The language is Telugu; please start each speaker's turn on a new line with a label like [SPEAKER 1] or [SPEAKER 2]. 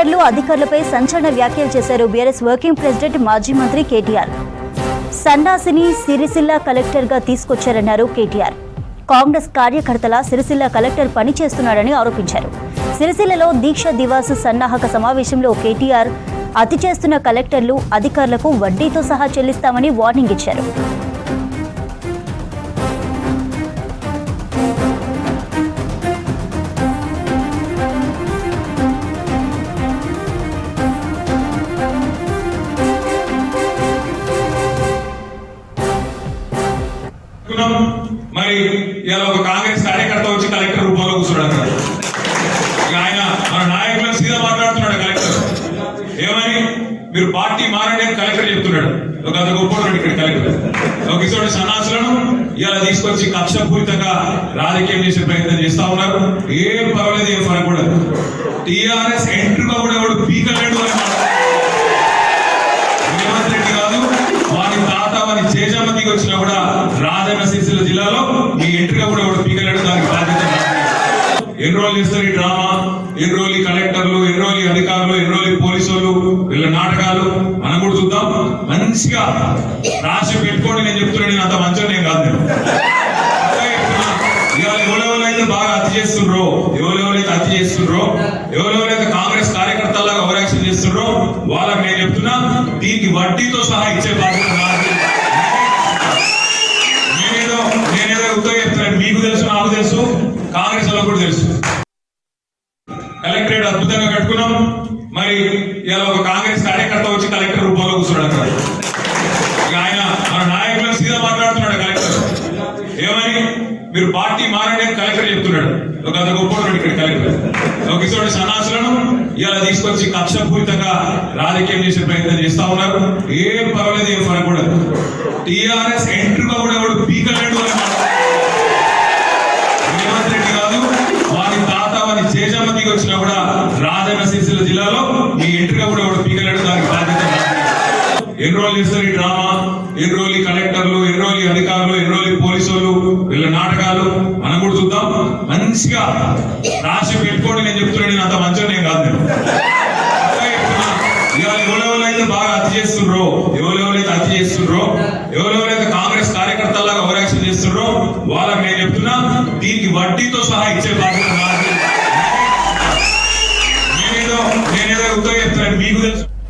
[SPEAKER 1] కలెక్టర్లు అధికారులపై సంచలన వ్యాఖ్యలు చేశారు బీఆర్ఎస్ వర్కింగ్ ప్రెసిడెంట్ మాజీ మంత్రి కేటీఆర్. సన్నాసిని సిరిసిల్ల కలెక్టర్గా తీసుకొచ్చారన్నారు కేటీఆర్. కాంగ్రెస్ కార్యకర్తల సిరిసిల్ల కలెక్టర్ పనిచేస్తున్నాడని ఆరోపించారు. సిరిసిల్లలో దీక్ష దివాస్ సన్నాహక సమావేశంలో కేటీఆర్ అతి చేస్తున్న కలెక్టర్లు అధికారులకు వడ్డీతో సహా చెల్లిస్తామని వార్నింగ్ ఇచ్చారు.
[SPEAKER 2] మరి ఇలా ఒక కాంగ్రెస్ కార్యకర్త వచ్చి కలెక్టర్ రూపంలో కూర్చున్నాడు. ఆయన మన నాయకులను సీదా మాట్లాడుతున్నాడు. కలెక్టర్ ఏమని మీరు పార్టీ మారండి అని కలెక్టర్ చెప్తున్నాడు. ఒక అంత గొప్ప ఇక్కడ కలెక్టర్ ఒక ఇటువంటి సన్నాసులను ఇలా తీసుకొచ్చి కక్షపూరితంగా రాజకీయం చేసే ప్రయత్నం చేస్తా ఉన్నారు. ఏం పర్వాలేదు, ఏం ఫరక కూడా. టీఆర్ఎస్ ఎంట్రుగా కూడా ఎవడు పీకలేడు అని రేవంత్ రెడ్డి కాదు, వారి తాత వారి చేజామతికి వచ్చినా కూడా రాజన్న సిరిసిల్ల జిల్లాలో మీ ఎంట్రీగా కూడా ఎవరు పీకలేడు. దానికి బాధ్యత ఎన్ని రోజులు చేస్తారు ఈ డ్రామా, ఎన్ని రోజులు కలెక్టర్లు, ఎన్ని రోజులు అధికారులు, ఎన్ని రోజులు పోలీసులు, వీళ్ళ నాటకాలు మనం కూడా చూద్దాం. మంచిగా రాసి పెట్టుకోండి. నేను చెప్తున్నాను, నేను అంత మంచిగా నేను కాదు. నేను ఇవాళ ఎవరెవరైతే బాగా అతి చేస్తుండ్రో, ఎవరెవరైతే అతి చేస్తుండ్రో, ఎవరెవరైతే కాంగ్రెస్ కార్యకర్తలాగా ఓవరాక్షన్ చేస్తుండ్రో వాళ్ళకి నేను చెప్తున్నా, దీనికి వడ్డీతో సహా ఇచ్చే బాధ్యత నాది. నేనేదో ఉత్తగా చెప్తున్నాను. మీకు తెలుసు, నాకు తెలుసు, కాంగ్రెస్ వాళ్ళకు కూడా తెలుసు. కలెక్టరేట్ అద్భుతంగా కట్టుకున్నాం. మరి ఇలా ఒక కాంగ్రెస్ కార్యకర్త వచ్చి కలెక్టర్ రూపంలో కూర్చున్నాడు. ఆయన మన నాయకులను సీదా మాట్లాడుతున్నాడు. కలెక్టర్ ఏమని మీరు పార్టీ మారండి అని కలెక్టర్ చెప్తున్నాడు. ఒక అంత గొప్ప ఇక్కడ కలెక్టర్ ఒక ఇటువంటి సన్నాసులను ఇలా తీసుకొచ్చి కక్షపూరితంగా రాజకీయం చేసే ప్రయత్నం చేస్తా ఉన్నారు. ఏం పర్వాలేదు, ఏం ఫరక కూడా. టీఆర్ఎస్ ఎంట్రుగా కూడా ఎవడు పీకలేడు అని రేవంత్ రెడ్డి కాదు, వారి తాత వారి చేజామతికి వచ్చినా కూడా రాజన్న సిరిసిల్ల జిల్లాలో మీ ఎంట్రీగా కూడా ఎవడు పీకలేడు. దానికి బాధ్యత ఎన్ని రోజులు చేస్తారు ఈ డ్రామా, ఎన్ని రోజులు కలెక్టర్లు, ఎన్ని రోజులు అధికారులు, ఎన్ని రోజులు పోలీసులు, వీళ్ళ నాటకాలు మనం కూడా చూద్దాం. మంచిగా రాసి పెట్టుకోండి. నేను చెప్తున్నాను, నేను అంత మంచిగా నేను కాదు. నేను ఇవాళ ఎవరెవరైతే బాగా అతి చేస్తుండ్రో, ఎవరెవరైతే అతి చేస్తుండ్రో, ఎవరెవరైతే కాంగ్రెస్ కార్యకర్తలాగా ఓవరాక్షన్ చేస్తుండ్రో వాళ్ళకి నేను చెప్తున్నా, దీనికి వడ్డీతో సహా ఇచ్చే బాధ్యత నాది. నేనేదో ఉత్తగా చెప్తున్నాను. మీకు తెలుసు.